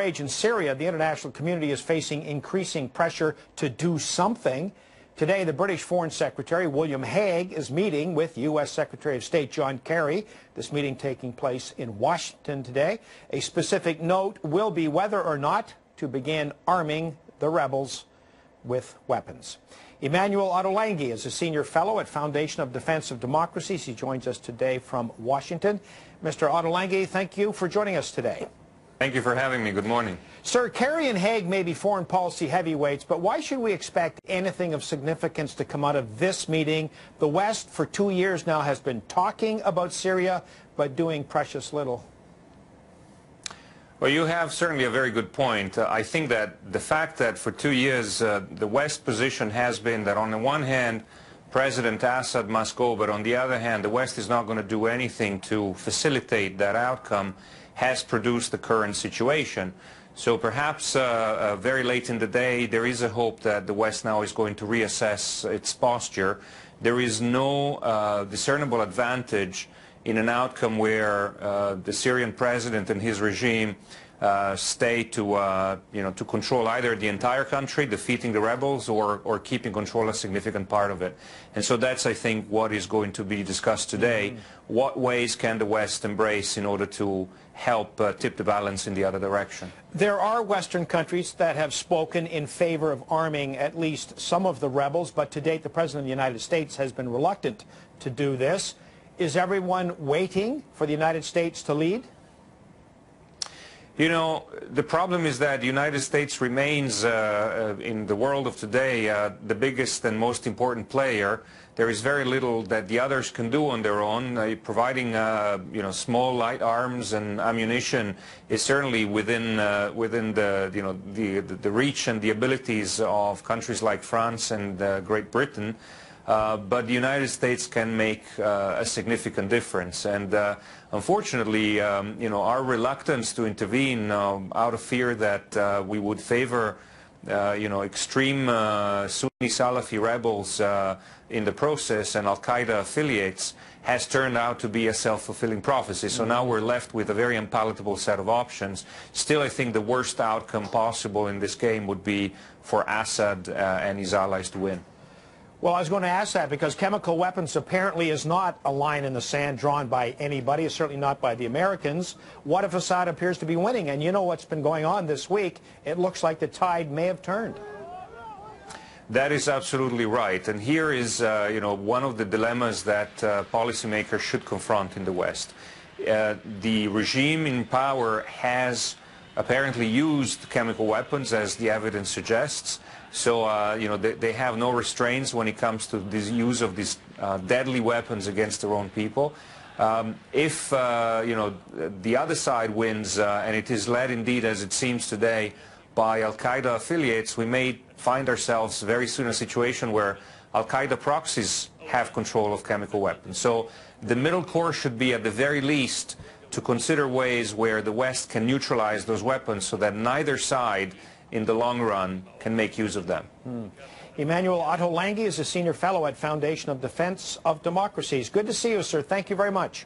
In Syria, the international community is facing increasing pressure to do something. Today, the British Foreign Secretary, William Hague, is meeting with U.S. Secretary of State John Kerry. This meeting taking place in Washington today. A specific note will be whether or not to begin arming the rebels with weapons. Emanuele Ottolenghi is a senior fellow at Foundation of Defense of Democracies. He joins us today from Washington. Mr. Ottolenghi, thank you for joining us today. Thank you for having me. Good morning. Sir, Kerry and Hague may be foreign policy heavyweights, but why should we expect anything of significance to come out of this meeting? The West, for 2 years now, has been talking about Syria, but doing precious little. Well, you have certainly a very good point. I think that the fact that for 2 years the West position has been that on the one hand, President Assad must go, but on the other hand, the West is not going to do anything to facilitate that outcome, has produced the current situation. So perhaps very late in the day, there is a hope that the West now is going to reassess its posture. There is no discernible advantage in an outcome where the Syrian president and his regime stay to control either the entire country, defeating the rebels, or keeping control a significant part of it. And so that's, I think, what is going to be discussed today. What ways can the West embrace in order to help tip the balance in the other direction? There are Western countries that have spoken in favor of arming at least some of the rebels, but to date the President of the United States has been reluctant to do this. Is everyone waiting for the United States to lead? You know, the problem is that the United States remains, in the world of today, the biggest and most important player. There is very little that the others can do on their own. Providing, small light arms and ammunition is certainly within the reach and the abilities of countries like France and Great Britain. But the United States can make a significant difference. And unfortunately, our reluctance to intervene out of fear that we would favor, extreme Sunni Salafi rebels in the process and Al-Qaeda affiliates has turned out to be a self-fulfilling prophecy. So now we're left with a very unpalatable set of options. Still, I think the worst outcome possible in this game would be for Assad and his allies to win. Well, I was going to ask that because chemical weapons apparently is not a line in the sand drawn by anybody, certainly not by the Americans. What if Assad appears to be winning? And you know what's been going on this week. It looks like the tide may have turned. That is absolutely right. And here is, one of the dilemmas that policymakers should confront in the West. The regime in power has apparently used chemical weapons, as the evidence suggests. So, they have no restraints when it comes to the use of these deadly weapons against their own people. If, the other side wins, and it is led indeed, as it seems today, by Al-Qaeda affiliates, we may find ourselves very soon in a situation where Al-Qaeda proxies have control of chemical weapons. So the middle course should be, at the very least, to consider ways where the West can neutralize those weapons so that neither side in the long run can make use of them. Emanuele Ottolenghi is a senior fellow at Foundation of Defense of Democracies. Good to see you, sir. Thank you very much.